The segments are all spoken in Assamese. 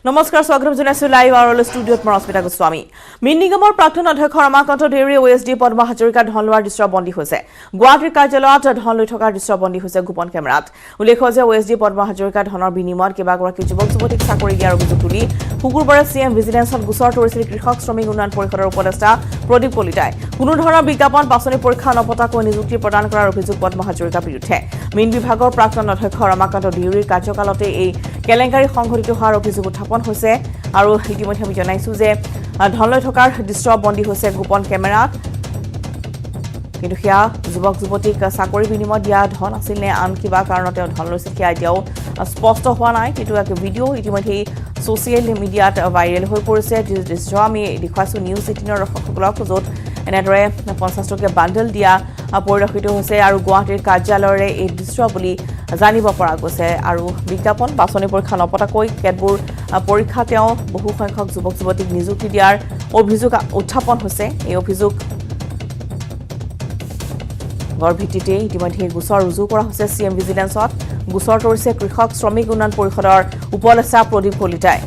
নমস্কাৰ স্বাগতম জনাইছো লাইভ আৰল ষ্টুডিঅ'ত মই ৰশ্মিতা গোস্বামী মিন নিগমৰ প্ৰাক্তন অধ্যক্ষ ৰমাকান্ত দেউৰী ওএছডি পদ্মা হাজৰিকা ধন লোৱাৰ দৃশ্য বন্দী হৈছে গুৱাহাটীৰ কাৰ্যালয়ত ধন লৈ থকাৰ দৃশ্য বন্দী হৈছে গোপন কেমেৰাত উল্লেখ্য যে ওএছডি পদ্মা হাজৰিকা ধনৰ বিনিময়ত কেইবাগৰাকী যুৱক যুৱতীক চাকৰি দিয়াৰ অভিযোগ তুলি শুকুৰবাৰে চিএম ভিজিলেন্সত গোচৰ তৰিছিল কৃষক শ্ৰমিক উন্নয়ন পৰিষদৰ উপদেষ্টা প্ৰদীপ কলিতাই কোনো ধৰণৰ বিজ্ঞাপন পাছনি পৰীক্ষা নপতাকৈ নিযুক্তি প্ৰদান কৰাৰ অভিযোগ পদ্মা হাজৰিকাৰ বিৰুদ্ধে মিন বিভাগৰ প্ৰাক্তন অধ্যক্ষ ৰমাকান্ত দেউৰীৰ কাৰ্যকালতে এই কেলেংকাৰী সংঘটিত হোৱাৰ অভিযোগ উত্থাপন হৈছে আৰু ইতিমধ্যে আমি জনাইছো যে ধন লৈ থকাৰ দৃশ্য বন্দী হৈছে গোপন কেমেৰাত কিন্তু হিয়া যুৱক যুৱতীক চাকৰি বিনিময় দিয়া ধন আছিল নে আন কিবা কাৰণতে ধন লৈছিল কি এতিয়াও স্পষ্ট হোৱা নাই কিন্তু এক ভিডিঅ' ইতিমধ্যে ছ'চিয়েল মিডিয়াত ভাইৰেল হৈ পৰিছে দৃশ্য আমি দেখুৱাইছো নিউজ 18ৰ দৰ্শকসকলক য'ত এনেদৰে 50 টকীয়া বান্ডল দিয়া পৰিলক্ষিত হৈছে আৰু গুৱাহাটীৰ কাৰ্যালয়ৰে এই দৃশ্য বুলি জানিব পৰা গৈছে আৰু বিজ্ঞাপন বাছনি পৰীক্ষা নপতাকৈ কেতবোৰ পৰীক্ষা তেওঁ বহু সংখ্যক যুৱক যুৱতীক নিযুক্তি দিয়াৰ অভিযোগ উত্থাপন হৈছে এই অভিযোগ ভিত্তিতে ইতিমধ্যে গোচৰ ৰুজু কৰা হৈছে চিএম ভিজিলেন্সত গোচৰ তৰিছে কৃষক শ্ৰমিক উন্নয়ন পৰিষদৰ উপদেষ্টা প্ৰদীপ কলিতাই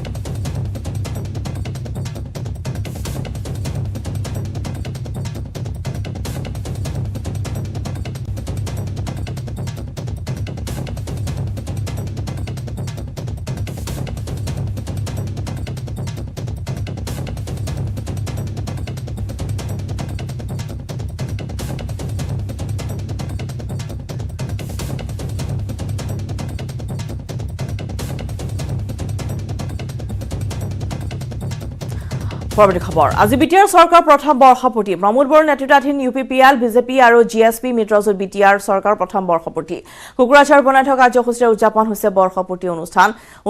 পৰৱৰ্তী খবৰ আজি বিটিআৰ চৰকাৰ প্ৰথম বৰ্ষপূৰ্তি প্ৰমোদ বড়োৰ নেতৃত্বাধীন ইউপিপিএল বিজেপি আৰু জিএছপি মিত্ৰজোঁট বিটিআৰ চৰকাৰ প্ৰথম বৰ্ষপূৰ্তি কোকৰাঝাৰ বনাই থকা কাৰ্যসূচীৰে উদযাপন হৈছে বৰ্ষপূৰ্তি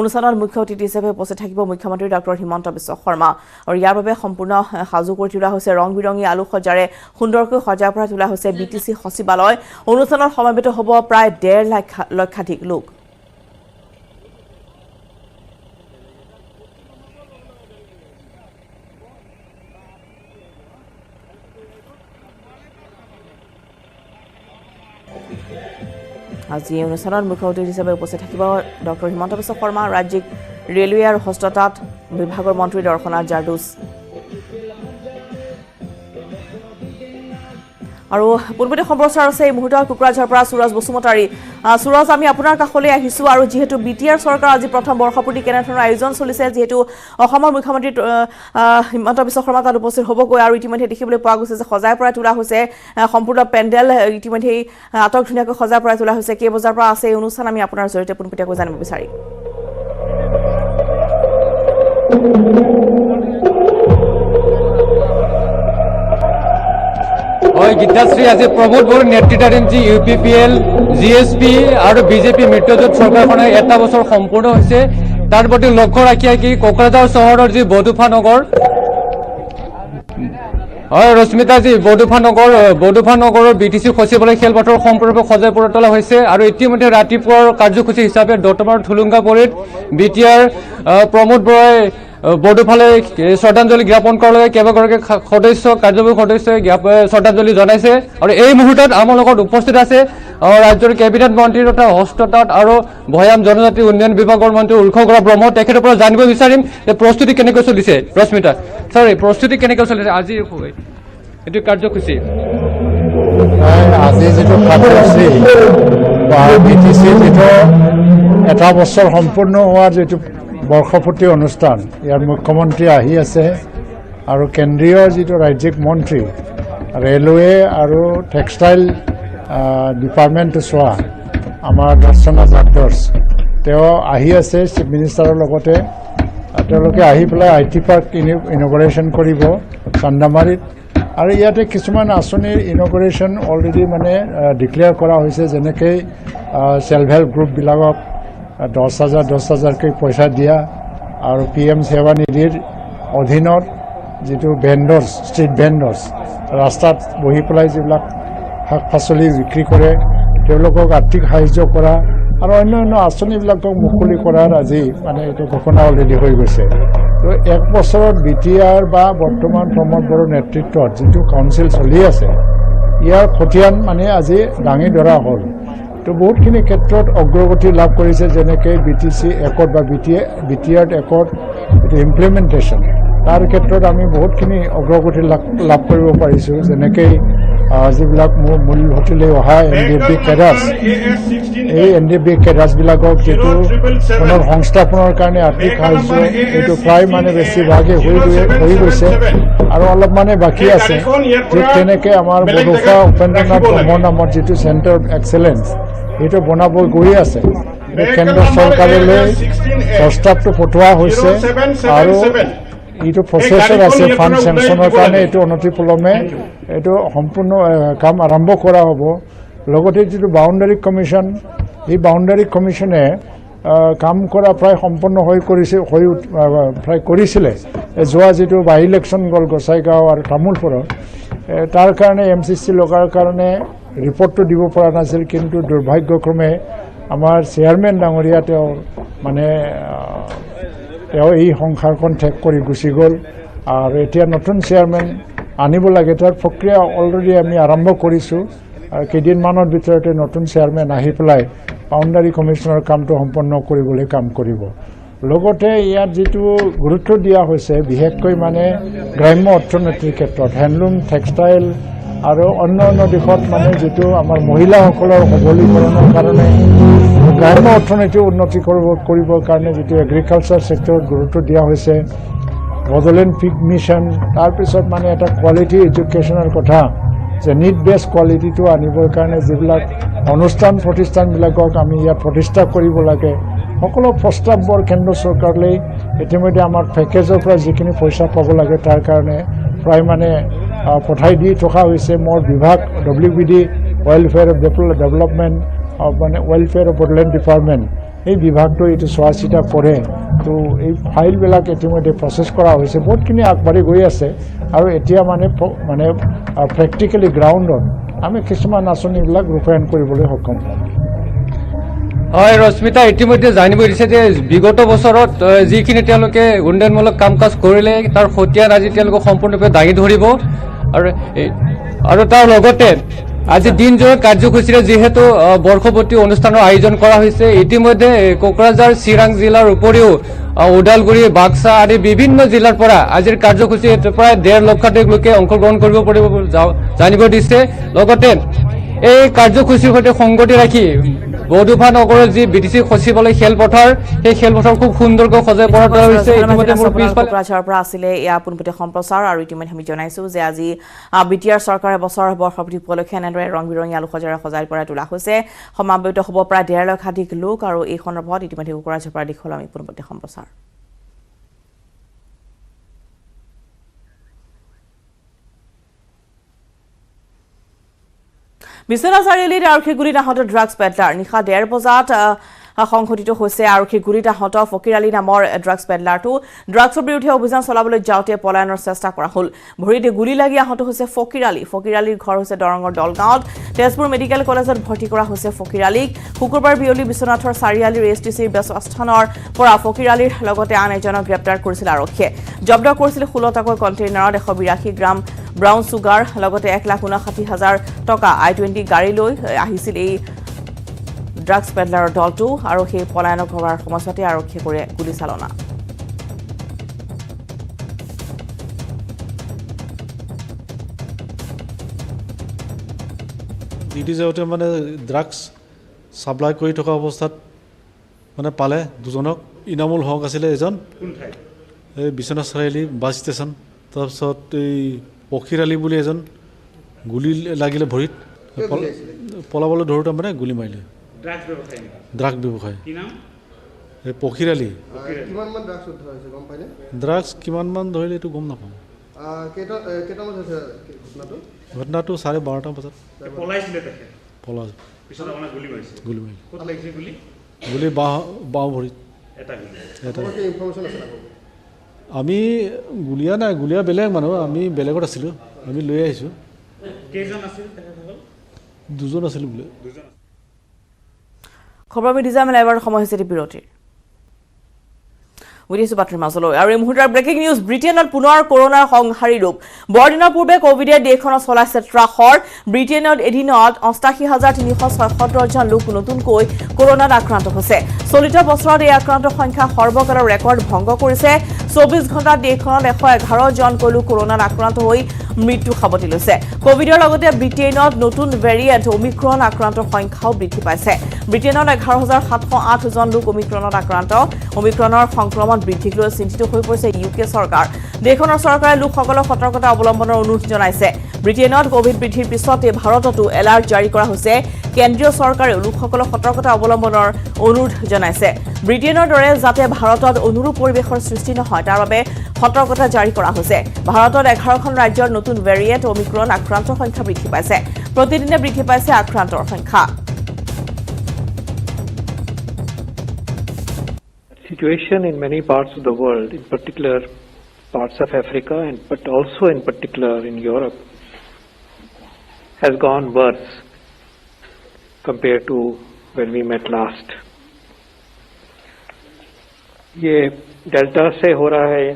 অনুষ্ঠানত মুখ্য অতিথি হিচাপে উপস্থিত থাকিব মুখ্যমন্ত্ৰী ডক্টৰ হিমন্ত বিশ্ব শৰ্মা আৰু ইয়াৰ বাবে সম্পূৰ্ণ সাজু কৰি তোলা হৈছে ৰং বিৰঙী আলোকসজ্জাৰে সুন্দৰকৈ সজাই পৰাই তোলা হৈছে বিটিচি সচিবালয় অনুষ্ঠানত সমবেত হ'ব প্ৰায় 1.5 লক্ষাধিক লোক আজি এই অনুষ্ঠানত মুখ্য অতিথি হিচাপে উপস্থিত থাকিব ডক্টৰ হিমন্ত বিশ্ব শৰ্মা ৰাজ্যিক ৰেলৱে আৰু হস্ততাঁত বিভাগৰ মন্ত্ৰী দৰ্শনা জাৰদুছ আৰু পূৰ্বতে সম্প্ৰচাৰ আছে এই মুহূৰ্তত কোকৰাঝাৰৰ পৰা সুৰজ বসুমতাৰী সুৰজ আমি আপোনাৰ কাষলৈ আহিছো আৰু যিহেতু বিটিআৰ চৰকাৰ আজি প্ৰথম বৰ্ষপূৰ্তি কেনেধৰণৰ আয়োজন চলিছে যিহেতু অসমৰ মুখ্যমন্ত্ৰী হিমন্ত বিশ্ব শৰ্মা তাত উপস্থিত হ'বগৈ আৰু ইতিমধ্যে দেখিবলৈ পোৱা গৈছে যে সজাই পৰাই তোলা হৈছে সম্পূৰ্ণ পেণ্ডেল ইতিমধ্যে আটক ধুনীয়াকৈ সজাই পৰাই তোলা হৈছে কেই বজাৰ পৰা আছে এই অনুষ্ঠান আমি আপোনাৰ জৰিয়তে পোনপটীয়াকৈ জানিব বিচাৰিম গীতাশ্ৰী আজি প্ৰমোদ বড়োৰ নেতৃত্বাধীন যি ইউপিপিএল জিএছপি আৰু বিজেপি মিত্ৰজোঁট চৰকাৰখনে এটা বছৰ সম্পূৰ্ণ হৈছে তাৰ প্ৰতি লক্ষ্য ৰাখি কোকৰাঝাৰ চহৰৰ যি বডোফা নগৰ হয় ৰশ্মিতাজী বডোফা নগৰৰ বিটিচি সচিবালয় খেলপথাৰ সম্পূৰ্ণৰূপে সজাই পৰাই তোলা হৈছে আৰু ইতিমধ্যে ৰাতিপুৱাৰ কাৰ্যসূচী হিচাপে দতমাৰ থুলুংগাপৰিত বিটিআৰ প্ৰমোদ বড়োই বডোফালৈ শ্ৰদ্ধাঞ্জলি জ্ঞাপন কৰাৰ কেইবাগৰাকী কাৰ্যবাহী সদস্যই শ্ৰদ্ধাঞ্জলি জনাইছে আৰু এই মুহূৰ্তত আমাৰ লগত উপস্থিত আছে ৰাজ্যৰ কেবিনেট মন্ত্ৰী তথা হস্ততাঁত আৰু ভৈয়াম জনজাতি উন্নয়ন বিভাগৰ মন্ত্ৰী উৎসৱ ব্ৰহ্ম তেখেতৰ পৰা জানিব বিচাৰিম যে প্ৰস্তুতি কেনেকৈ চলিছে ৰশ্মিতা প্ৰস্তুতি কেনেকৈ চলিছে আজি এইটো কাৰ্যসূচী আজি যিটো কাৰ্যসূচী বা বিটিচি যিটো এটা বছৰ সম্পূৰ্ণ হোৱাৰ যিটো বৰ্ষপূৰ্তি অনুষ্ঠান ইয়াৰ মুখ্যমন্ত্ৰী আহি আছে আৰু কেন্দ্ৰীয় যিটো ৰাজ্যিক মন্ত্ৰী ৰেলৱে আৰু টেক্সটাইল ডিপাৰ্টমেণ্টটো চোৱা আমাৰ দৰ্শনা জাৰদুছ তেওঁ আহি আছে চিফ মিনিষ্টাৰৰ লগতে তেওঁলোকে আহি পেলাই IT পাৰ্ক ইনগৰেশ্যন কৰিব চান্দামাৰীত আৰু ইয়াতে কিছুমান আঁচনিৰ ইনগৰেশ্যন অলৰেডি মানে ডিক্লেয়াৰ কৰা হৈছে যেনেকৈ ছেল্ফ হেল্প গ্ৰুপবিলাকক 10,000কৈ পইচা দিয়া আৰু PM সেৱা নিধিৰ অধীনত যিটো ভেণ্ডৰ্ছ ষ্ট্ৰীট ভেণ্ডৰ্ছ ৰাস্তাত বহি পেলাই যিবিলাক শাক পাচলি বিক্ৰী কৰে তেওঁলোকক আৰ্থিক সাহায্য কৰা আৰু অন্যান্য আঁচনিবিলাকক মুকলি কৰাৰ আজি মানে এইটো ঘোষণা অলৰেডি হৈ গৈছে তো এক বছৰত বিটিআৰ বা বৰ্তমান প্ৰমোদ বড়োৰ নেতৃত্বত যিটো কাউন্সিল চলি আছে ইয়াৰ খতিয়ান মানে আজি দাঙি ধৰা হ'ল তো বহুতখিনি ক্ষেত্ৰত অগ্ৰগতি লাভ কৰিছে যেনেকৈ BTC একত বা BTR একত এইটো ইমপ্লিমেণ্টেশ্যন তাৰ ক্ষেত্ৰত আমি বহুতখিনি অগ্ৰগতি লাভ কৰিব পাৰিছোঁ যেনেকৈ যিবিলাক মূল হোটেলে অহা NDFB কেডাৰ্ছ এই NDFB কেডাৰ্ছবিলাকক যিটো পুনৰ সংস্থাপনৰ কাৰণে আৰ্থিক সাহায্য এইটো প্ৰায় মানে বেছিভাগে হৈ গৈছে আৰু অলপ মানে বাকী আছে ঠিক তেনেকৈ আমাৰ বডোফা উপেন্দ্ৰনাথ ব্ৰহ্ম নামৰ যিটো চেণ্টাৰ অফ এক্সেলেঞ্চ এইটো বনাব গৈ আছে কেন্দ্ৰ চৰকাৰলৈ প্ৰস্তাৱটো পঠোৱা হৈছে আৰু এইটো প্ৰচেছত আছে ফাণ্ড চেংচনৰ কাৰণে এইটো অনতিপলমে এইটো সম্পূৰ্ণ কাম আৰম্ভ কৰা হ'ব লগতে যিটো বাউণ্ডাৰী কমিশ্যন এই বাউণ্ডাৰী কমিশ্যনে কাম কৰা প্ৰায় সম্পূৰ্ণ প্ৰায় কৰিছিলে যোৱা যিটো বাই ইলেকশ্যন গ'ল গোসাইগাঁও আৰু তামোলপুৰত তাৰ কাৰণে MCC লগাৰ কাৰণে ৰিপৰ্টটো দিব পৰা নাছিল কিন্তু দুৰ্ভাগ্যক্ৰমে আমাৰ চেয়াৰমেন ডাঙৰীয়া তেওঁ এই সংসাৰখন ঠেক কৰি গুচি গ'ল আৰু এতিয়া নতুন চেয়াৰমেন আনিব লাগে তাৰ প্ৰক্ৰিয়া অলৰেডি আমি আৰম্ভ কৰিছোঁ আৰু কেইদিনমানৰ ভিতৰতে নতুন চেয়াৰমেন আহি পেলাই বাউণ্ডাৰী কমিশ্যনৰ কামটো সম্পন্ন কৰিবলৈ কাম কৰিব লগতে ইয়াত যিটো গুৰুত্ব দিয়া হৈছে বিশেষকৈ মানে গ্ৰাম্য অৰ্থনীতিৰ ক্ষেত্ৰত হেণ্ডলুম টেক্সটাইল আৰু অন্য দিশত মানে যিটো আমাৰ মহিলাসকলৰ সবলীকৰণৰ কাৰণে গ্ৰাম্য অৰ্থনীতি উন্নতি কৰিবৰ কাৰণে যিটো এগ্ৰিকালচাৰ ছেক্টৰত গুৰুত্ব দিয়া হৈছে বড়োলেণ্ড পিক মিছন তাৰপিছত মানে এটা কোৱালিটি এডুকেশ্যনৰ কথা যে নিড বেছ কোৱালিটিটো আনিবৰ কাৰণে যিবিলাক অনুষ্ঠান প্ৰতিষ্ঠানবিলাকক আমি ইয়াত প্ৰতিষ্ঠা কৰিব লাগে সকলো প্ৰস্তাৱবোৰ কেন্দ্ৰ চৰকাৰলৈ ইতিমধ্যে আমাৰ পেকেজৰ পৰা যিখিনি পইচা পাব লাগে তাৰ কাৰণে প্ৰায় মানে পঠাই দি থকা হৈছে মোৰ বিভাগ WBD ৱেলফেয়াৰ অফ ডেভেলপমেণ্ট মানে ৱেলফেয়াৰ অফ বড়োলেণ্ড ডিপাৰ্টমেণ্ট এই বিভাগটো এইটো চোৱা চিতা কৰে তো এই ফাইলবিলাক ইতিমধ্যে প্ৰচেছ কৰা হৈছে বহুতখিনি আগবাঢ়ি গৈ আছে আৰু এতিয়া মানে প্ৰেক্টিকেলি গ্ৰাউণ্ডত আমি কিছুমান আঁচনিবিলাক ৰূপায়ণ কৰিবলৈ সক্ষম হ'ম হয় ৰশ্মিতা ইতিমধ্যে জানিব দিছে যে বিগত বছৰত যিখিনি তেওঁলোকে উন্নয়নমূলক কাম কাজ কৰিলে তাৰ খতিয়ান আজি তেওঁলোকে সম্পূৰ্ণৰূপে দাঙি ধৰিব আৰু তাৰ লগতে আজি দিনজোৰা কাৰ্যসূচীৰে যিহেতু বৰ্ষপতি অনুষ্ঠানৰ আয়োজন কৰা হৈছে ইতিমধ্যে কোকৰাঝাৰ চিৰাং জিলাৰ উপৰিও ওদালগুৰি বাক্সা আদি বিভিন্ন জিলাৰ পৰা আজিৰ কাৰ্যসূচীত প্ৰায় 1.5 লক্ষাধিক লোকে অংশগ্ৰহণ কৰিব পাৰিব জানিব দিছে লগতে এই কাৰ্যসূচীৰ সৈতে সংগতি ৰাখি বৰদুফা নগৰৰ যি BTC সচিবালয় খেলপথাৰ সেই খেলপথাৰ খুব সুন্দৰকৈ সজাই পৰা হৈছে ইতিমধ্যে মোৰ পিছফালে কোকৰাঝাৰৰ পৰা আছিলে এয়া পোনপটীয়া সম্প্ৰচাৰ আৰু ইতিমধ্যে আমি জনাইছো যে আজি BTR চৰকাৰে বছৰৰ বৰ্ষপূৰ্তি উপলক্ষে এনেদৰে ৰং বিৰঙী আলোকসজ্জাৰে সজাই পৰাই তোলা হৈছে সমাবেত হ'ব প্ৰায় 1.5 লক্ষাধিক লোক আৰু এই সন্দৰ্ভত ইতিমধ্যে কোকৰাঝাৰৰ পৰা দেখুৱালো আমি পোনপটীয়া সম্প্ৰচাৰ বিশ্বনাথ চাৰিআলিত আৰক্ষীৰ গুলীত আহত ড্ৰাগছ পেডলাৰ নিশা 1:30 বজাত সংঘটিত হৈছে আৰক্ষীৰ গুলীত আহত ফকিৰ আলী নামৰ ড্ৰাগছ পেডলাৰটো ড্ৰাগছৰ বিৰুদ্ধে অভিযান চলাবলৈ যাওঁতে পলায়নৰ চেষ্টা কৰা হ'ল ভৰিতে গুলী লাগি আহত হৈছে ফকিৰ আলীৰ ঘৰ হৈছে দৰঙৰ দলগাঁৱত তেজপুৰ মেডিকেল কলেজত ভৰ্তি কৰা হৈছে ফকিৰ আলীক শুকুৰবাৰ বিয়লি বিশ্বনাথৰ চাৰিআলিৰ STCৰ বাছস্থানৰ পৰা ফকিৰ আলীৰ লগতে আন এজনক গ্ৰেপ্তাৰ কৰিছিল আৰক্ষীয়ে জব্দ কৰিছিল 16 টাকৈ কণ্টেইনাৰত 182 গ্ৰাম ব্ৰাউন সুগাৰ লগতে 1,59,000 টকা I-20 গাড়ী লৈ আহিছিল এই ড্ৰাগছ পেডলাৰৰ দলটো আৰু সেই পলায়নৰ কৰাৰ সময়তে আৰক্ষীয়ে কৰে গুলীচালনা ডিউটি যাওঁতে মানে ড্ৰাগছ সাপ্লাই কৰি থকা অৱস্থাত মানে পালে দুজনক ইনামুল হক আছিলে এজন এই বিশ্বনাথ চাৰিআলি বাছ ষ্টেচন তাৰপিছত এই ফকিৰ আলী বুলি এজন গুলি লাগিলে ভৰিত পলাবলৈ ধৰোঁতে মানে গুলি মাৰিলে ড্ৰাগছ ব্যৱসায় এই ফকিৰ আলী ড্ৰাগছ কিমান মান ধৰিলে এইটো গম নাপাওঁ ঘটনাটো 12:30 বজাত গুলি বাওঁ ভৰিত আমি গুলীয়া বেলেগ মানুহ আমি বেলেগত আছিলোঁ আমি লৈ আহিছোঁ দুজন আছিলোঁ বোলে খবৰ আমি ডিজাইন লাইভৰ সময় হৈছে বিৰতিৰ উদিছো বাতৰিৰ মাজলৈ আৰু এই মুহূৰ্তৰ ব্ৰেকিং নিউজ ব্ৰিটেইনত পুনৰ কৰোনাৰ সংহাৰী ৰূপ বৰদিনৰ পূৰ্বে কোভিডে দেশখনত চলাইছে ত্ৰাসৰ ব্ৰিটেইনত এদিনত ৮৮,৩৭৬ জন লোক নতুনকৈ কৰোনাত আক্ৰান্ত হৈছে চলিত বছৰত এই আক্ৰান্তৰ সংখ্যা সৰ্বকালৰ ৰেকৰ্ড ভংগ কৰিছে ২৪ ঘণ্টাত দেশখনত ১১১ জনকৈ লোক কৰোনাত আক্ৰান্ত হৈ মৃত্যু সাবটি লৈছে কোভিডৰ লগতে ব্ৰিটেইনত নতুন ভেৰিয়েণ্ট ওমিক্ৰন আক্ৰান্তৰ সংখ্যাও বৃদ্ধি পাইছে ব্ৰিটেইনত ১১,৭০৮ জন লোক ওমিক্ৰনত আক্ৰান্ত ওমিক্ৰনৰ সংক্ৰমণ বৃদ্ধিক লৈ চিন্তিত হৈ পৰিছে ইউকে চৰকাৰ দেশখনৰ চৰকাৰে লোকসকলক সতৰ্কতা অৱলম্বনৰ অনুৰোধ জনাইছে ব্ৰিটেইনত কোভিড বৃদ্ধিৰ পিছতে ভাৰততো এলাৰ্ট জাৰি কৰা হৈছে কেন্দ্ৰীয় চৰকাৰেও লোকসকলক সতৰ্কতা অৱলম্বনৰ অনুৰোধ জনাইছে ব্ৰিটেইনৰ দৰে যাতে ভাৰতত অনুৰূপ পৰিৱেশৰ সৃষ্টি নহয় তাৰ বাবে সতৰ্কতা জাৰি কৰা হৈছে ভাৰতত ১১খন ৰাজ্যৰ নতুন ভেৰিয়েণ্ট ওমিক্ৰন আক্ৰান্তৰ সংখ্যা বৃদ্ধি পাইছে প্ৰতিদিনে বৃদ্ধি পাইছে আক্ৰান্তৰ সংখ্যা Situation in many parts of the world, in particular parts of Africa, but also in particular in Europe, has gone worse compared to when we met last. ये डेल्टा से हो रहा है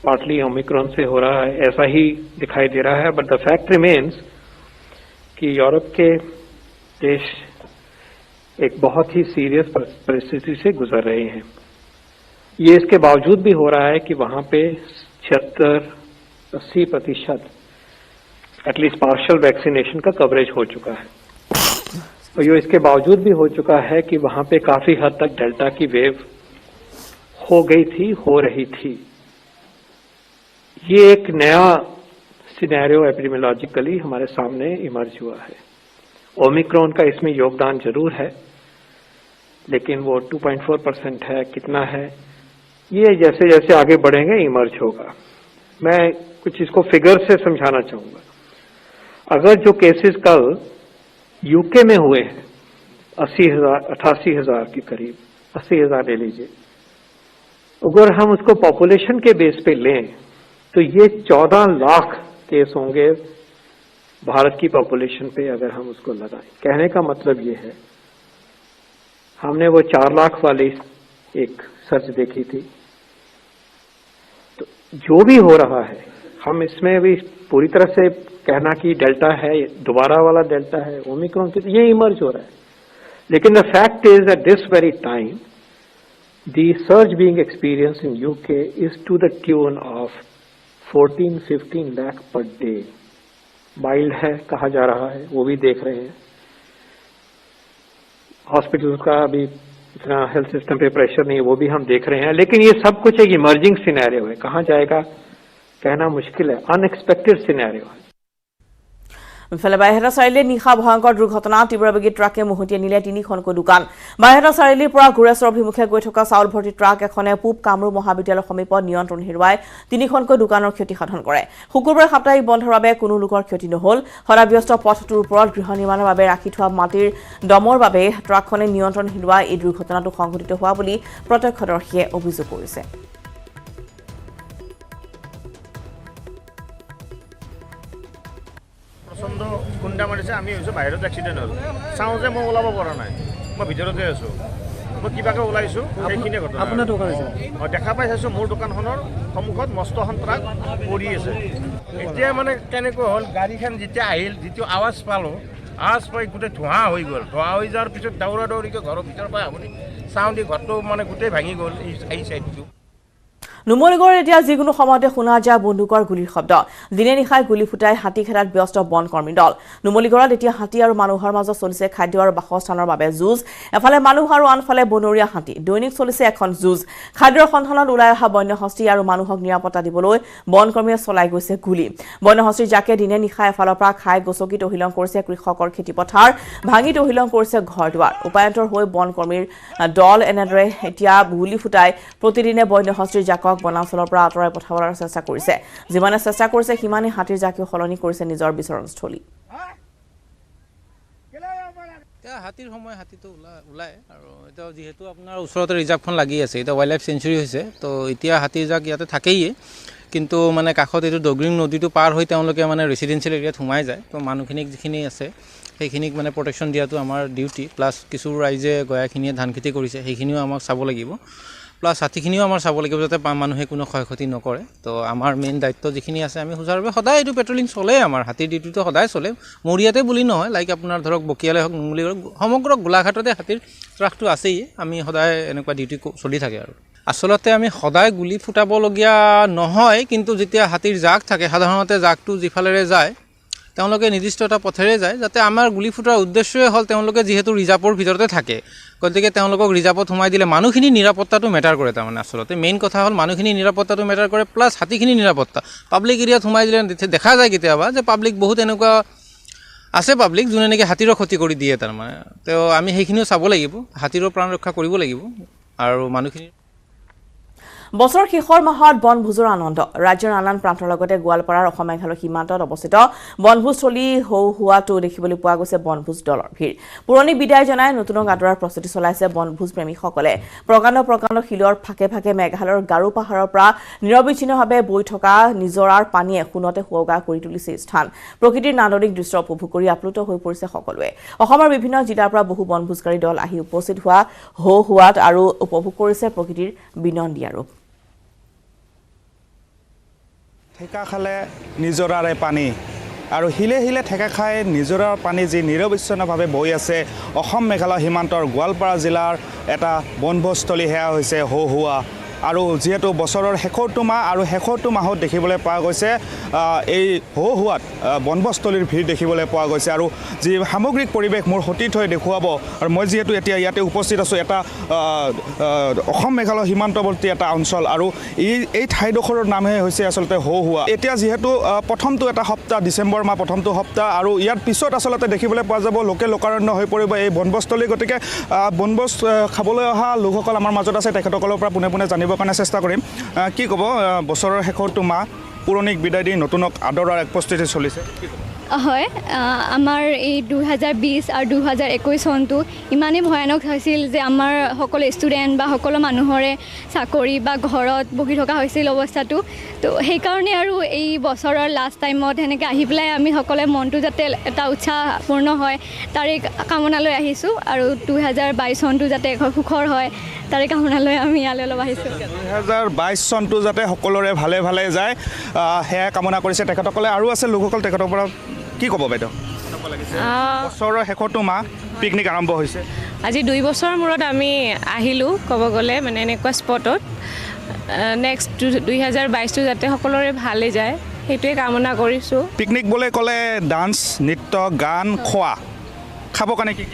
पार्टली ओमिक्रॉन से हो रहा है ऐसा ही दिखाई दे रहा है बट द फैक्ट रिमेन्स कि यूरोप के देश एक बहुत ही सीरियस परिस्थिति से गुजर रहे हैं ये इसके बावजूद भी हो रहा है कि वहां पे 76-80% एटलीस्ट पार्शियल वैक्सीनेशन का कवरेज हो चुका है और ये इसके बावजूद भी हो चुका है कि वहां पे काफी हद तक डेल्टा की वेव हो गई थी हो रही थी ये एक नया सिनेरियो एपिडेमियोलॉजिकली हमारे सामने इमर्ज हुआ है ओमिक्रॉन का इसमें योगदान जरूर है लेकिन वो 2.4% है कितना है ये जैसे जैसे आगे बढ़ेंगे इमर्ज होगा मैं कुछ इसको फिगर से समझाना चाहूंगा अगर जो केसेस कल यूके में हुए हैं 88,000 के करीब 80,000 ले लीजिए अगर हम उसको पॉपुलेशन के बेस पे लें तो ये 14 लाख केस होंगे भारत की पॉपुलेशन पे अगर हम उसको लगाएं कहने का मतलब ये है हमने वो 4 लाख वाली एक सर्च देखी थी तो जो भी हो रहा है हम इसमें भी पूरी तरह से कहना कि डेल्टा है दोबारा वाला डेल्टा है ओमिक्रॉन की ये इमर्ज हो रहा है लेकिन the fact is at this very time the surge being experience in UK is to the tune of 14-15 lakh per day mild है कहा जा रहा है वो भी देख रहे हैं हॉस्पिटल का भी इतना हेल्थ सिस्टम पे प्रेशर नहीं है वो भी हम देख रहे हैं लेकिन ये सब कुछ एक इमर्जिंग सिनेरियो है कहाँ जाएगा कहना मुश्किल है अनएक्सपेक्टेड सिनेरियो है ইফালে বাইহেটা চাৰিআলি নিশা ভয়ংকৰ দুৰ্ঘটনা তীব্ৰবেগী ট্ৰাকে মুহূৰ্তে নিলে তিনিখনকৈ দোকান বাইহেটা চাৰিআলিৰ পৰা গুৰেশ্বৰ অভিমুখে গৈ থকা চাউল ভৰ্তি ট্ৰাক এখনে পূব কামৰূপ মহাবিদ্যালয়ৰ সমীপত নিয়ন্ত্ৰণ হেৰুৱাই তিনিখনকৈ দোকানৰ ক্ষতি সাধন কৰে শুকুৰবাৰে সাপ্তাহিক বন্ধৰ বাবে কোনো লোকৰ ক্ষতি নহল সদাব্যস্ত পথটোৰ ওপৰত গৃহ নিৰ্মাণৰ বাবে ৰাখি থোৱা মাটিৰ দমৰ বাবে ট্ৰাকখনে নিয়ন্ত্ৰণ হেৰুৱাই এই দুৰ্ঘটনাটো সংঘটিত হোৱা বুলি প্ৰত্যক্ষদৰ্শীয়ে অভিযোগ কৰিছে প্ৰচণ্ড খুন্দা মাৰিছে আমি ভাবিছোঁ বাহিৰত এক্সিডেণ্ট হ'ল চাওঁ যে মই ওলাব পৰা নাই মই ভিতৰতে আছোঁ মই কিবাকৈ ওলাইছোঁ সেইখিনিয়ে ঘটনা আপোনাৰ দোকান আছে মই দেখা পাই চাইছোঁ মোৰ দোকানখনৰ সন্মুখত মস্ত এখন ট্ৰাক পৰি আছে এতিয়া মানে কেনেকৈ হ'ল গাড়ীখন যেতিয়া আহিল যিটো আৱাজ পালোঁ আৱাজ পাই গোটেই ধোঁৱা হৈ গ'ল ধোঁৱা হৈ যোৱাৰ পিছত দৌৰা দৌৰিকৈ ঘৰৰ ভিতৰৰ পৰা আপুনি চাওঁ দি ঘৰটো মানে গোটেই ভাঙি গ'ল এই চাইডটো নুমলীগড় এতিয়া যিকোনো সময়তে শুনা যায় বন্দুকৰ গুলীৰ শব্দ দিনে নিশাই গুলী ফুটাই হাতী খেলাত ব্যস্ত বনকৰ্মী দল নুমলীগড়ত এতিয়া হাতী আৰু মানুহৰ মাজত চলিছে খাদ্য আৰু বাসস্থানৰ বাবে যুঁজ এফালে মানুহ আৰু আনফালে বনৰীয়া হাতী দৈনিক চলিছে এখন যুঁজ খাদ্যৰ সন্ধানত ওলাই অহা বন্যহস্তী আৰু মানুহক নিৰাপত্তা দিবলৈ বনকৰ্মীয়ে চলাই গৈছে গুলী বন্যহস্তীৰ জাকে দিনে নিশাই এফালৰ পৰা খাই গছকি তহিলং কৰিছে কৃষকৰ খেতিপথাৰ ভাঙি তহিলং কৰিছে ঘৰ দুৱাৰ উপায়ন্তৰ হৈ বনকৰ্মীৰ দল এনেদৰে এতিয়া গুলী ফুটাই প্ৰতিদিনে বন্যহস্তীৰ জাকক বনাঞ্চলৰ পৰা আঁতৰাই পঠাবলৈ চেষ্টা কৰিছে যিমানে চেষ্টা কৰিছে সিমানে হাতীৰ জাকেও সলনি কৰিছে নিজৰ বিচৰণস্থলী হাতীৰ সময় হাতীটো ওলাই আৰু এটা যেহেতু আপোনাৰ ওচৰতে ৰিজাৰ্ভখন লাগি আছে এটা ৱাইল্ড লাইফ চেঞ্চুৰী হৈছে তো এতিয়া হাতীৰ জাক ইয়াতে থাকেই কিন্তু মানে কাষত এইটো ডগ্ৰিং নদীটো পাৰ হৈ তেওঁলোকে মানে ৰেচিডেঞ্চিয়েল এৰিয়াত সোমাই যায় তো মানুহখিনিক যিখিনি আছে সেইখিনিক মানে প্ৰটেকশ্যন দিয়াটো আমাৰ ডিউটি প্লাছ কিছু ৰাইজে গয়াখিনিয়ে ধান খেতি কৰিছে সেইখিনিও আমাক চাব লাগিব প্লাছ হাতীখিনিও আমাৰ চাব লাগিব যাতে মানুহে কোনো ক্ষয় ক্ষতি নকৰে তো আমাৰ মেইন দায়িত্ব যিখিনি আছে আমি সুচাৰুৰূপে সদায় এইটো পেট্ৰলিং চলে আমাৰ হাতীৰ ডিউটিটো সদায় চলে মোৰ ইয়াতে বুলি নহয় লাইক আপোনাৰ ধৰক বকিয়ালে হওক নুমলী হওক সমগ্ৰ গোলাঘাটতে হাতীৰ ত্ৰাসটো আছেই আমি সদায় এনেকুৱা ডিউটি চলি থাকে আৰু আচলতে আমি সদায় গুলি ফুটাবলগীয়া নহয় কিন্তু যেতিয়া হাতীৰ জাক থাকে সাধাৰণতে জাকটো যিফালেৰে যায় তেওঁলোকে নিৰ্দিষ্ট এটা পথেৰে যায় যাতে আমাৰ গুলি ফুটাৰ উদ্দেশ্যই হ'ল তেওঁলোকে যিহেতু ৰিজাৰ্ভৰ ভিতৰতে থাকে গতিকে তেওঁলোকক ৰিজাৰ্ভত সোমাই দিলে মানুহখিনি নিৰাপত্তাটো মেটাৰ কৰে তাৰমানে আচলতে মেইন কথা হ'ল মানুহখিনি নিৰাপত্তাটো মেটাৰ কৰে প্লাছ হাতীখিনি নিৰাপত্তা পাব্লিক এৰিয়াত সোমাই দিলে দেখা যায় কেতিয়াবা যে পাব্লিক বহুত এনেকুৱা আছে পাব্লিক যোনে নেকি হাতীৰৰ ক্ষতি কৰি দিয়ে তাৰমানে তো আমি সেইখিনিও চাব লাগিব হাতীৰৰ প্ৰাণ ৰক্ষা কৰিব লাগিব আৰু মানুহখিনি বছৰৰ শেষৰ মাহত বনভোজৰ আনন্দ ৰাজ্যৰ আন প্ৰান্তৰ লগতে গোৱালপাৰাৰ অসম মেঘালয় সীমান্তত অৱস্থিত বনভোজস্থলী হোৱাটো দেখিবলৈ পোৱা গৈছে বনভোজ দলৰ ভিৰ পুৰণি বিদায় জনাই নতুনক আদৰাৰ প্ৰস্তুতি চলাইছে বনভোজ প্ৰেমীসকলে প্ৰকাণ্ড শিলৰ ফাকে ফাকে মেঘালয়ৰ গাৰো পাহাৰৰ পৰা নিৰবিচ্ছিন্নভাৱে বৈ থকা নিজৰাৰ পানীয়ে সোণতে সুৱগা কৰি তুলিছে স্থান প্ৰকৃতিৰ নান্দনিক দৃশ্য উপভোগ কৰি আপ্লুত হৈ পৰিছে সকলোৱে অসমৰ বিভিন্ন জিলাৰ পৰা বহু বনভোজকাৰী দল আহি উপস্থিত হোৱাত আৰু উপভোগ কৰিছে প্ৰকৃতিৰ বিনন্দীয়া ৰূপ ঠেকা খালে নিজৰাৰে পানী আৰু হিলে হিলে ঠেকা খাই নিজৰাৰ পানী যি নিৰবিচ্ছিন্নভাৱে বৈ আছে অসম মেঘালয় সীমান্তৰ গোৱালপাৰা জিলাৰ এটা বনভোজস্থলী সেয়া হৈছে হোৱা আৰু যিহেতু বছৰৰ শেষৰটো মাহ আৰু শেষৰটো মাহত দেখিবলৈ পোৱা গৈছে এই হোৱাত বনভোজস্থলীৰ ভিৰ দেখিবলৈ পোৱা গৈছে আৰু যি সামগ্ৰিক পৰিৱেশ মোৰ সতীত হৈ দেখুৱাব আৰু মই যিহেতু এতিয়া ইয়াতে উপস্থিত আছোঁ এটা অসম মেঘালয় সীমান্তৱৰ্তী এটা অঞ্চল আৰু এই ঠাইডোখৰৰ নামহে হৈছে আচলতে হোৱা এতিয়া যিহেতু প্ৰথমটো এটা সপ্তাহ ডিচেম্বৰ মাহ প্ৰথমটো সপ্তাহ আৰু ইয়াৰ পিছত আচলতে দেখিবলৈ পোৱা যাব লোকাৰণ্য হৈ পৰিব এই বনভোজস্থলী গতিকে বনভোজ খাবলৈ অহা লোকসকল আমাৰ মাজত আছে তেখেতসকলৰ পৰা পোনে পোনে জানিবৰ কাৰণে চেষ্টা কৰিম কি ক'ব বছৰৰ শেষৰটো মাহ পুৰণিক বিদায় দি নতুনক আদৰাৰ এক প্ৰস্তুতি চলিছে হয় আমাৰ এই 2020 আৰু 2021 চনটো ইমানেই ভয়ানক হৈছিল যে আমাৰ সকলো ষ্টুডেণ্ট বা সকলো মানুহৰে চাকৰি বা ঘৰত বহি থকা হৈছিল অৱস্থাটো তো সেইকাৰণে আৰু এই বছৰৰ লাষ্ট টাইমত সেনেকৈ আহি পেলাই আমি সকলোৱে মনটো যাতে এটা উৎসাহপূৰ্ণ হয় তাৰে কামনালৈ আহিছোঁ আৰু 2022 চনটো যাতে সুখৰ হয় তাৰে কামনালৈ আমি ইয়ালৈ অলপ আহিছোঁ 2022 চনটো যাতে সকলোৰে ভালে ভালে যায় সেয়া কামনা কৰিছে তেখেতসকলে আৰু আছে লোকসকল তেখেতৰ পৰা কি ক'ব বাইদেউ বছৰৰ শেষৰটো মাহ পিকনিক আৰম্ভ হৈছে আজি 2 বছৰৰ মূৰত আমি আহিলোঁ ক'ব গ'লে মানে এনেকুৱা স্পটত নেক্সট 2022টো যাতে সকলোৰে ভালে যায় সেইটোৱে কামনা কৰিছোঁ পিকনিক বুলি ক'লে ডান্স নৃত্য গান খোৱা খাবৰ কাৰণে কি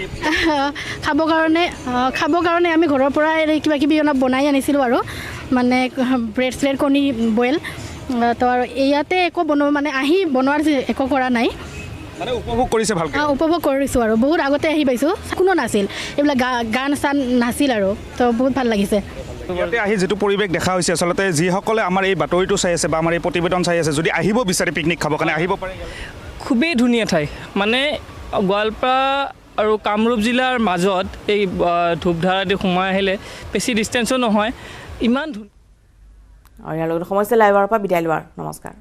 খাবৰ কাৰণে আমি ঘৰৰ পৰা কিবা কিবি অলপ বনাই আনিছিলোঁ আৰু মানে ব্ৰেড স্লেড কণী বইল তো আৰু ইয়াতে একো মানে আহি বনোৱাৰ একো কৰা নাই মানে উপভোগ কৰিছে ভালকৈ উপভোগ কৰিছোঁ আৰু বহুত আগতে আহি পাইছোঁ কোনো নাছিল এইবিলাক গান চান নাছিল আৰু তো বহুত ভাল লাগিছে ইয়াতে আহি যিটো পৰিৱেশ দেখা হৈছে আচলতে যিসকলে আমাৰ এই বাতৰিটো চাই আছে বা আমাৰ এই প্ৰতিবেদন চাই আছে যদি আহিব বিচাৰে পিকনিক খাবৰ কাৰণে আহিব পাৰে খুবেই ধুনীয়া ঠাই মানে গোৱালপাৰা আৰু কামৰূপ জিলাৰ মাজত এই ধূপধাৰাদি সোমাই আহিলে বেছি ডিষ্টেঞ্চো নহয় ইমান ধুনীয়া আৰু ইয়াৰ লগত সমস্যা লাইভৰ পৰা বিদায় লোৱাৰ নমস্কাৰ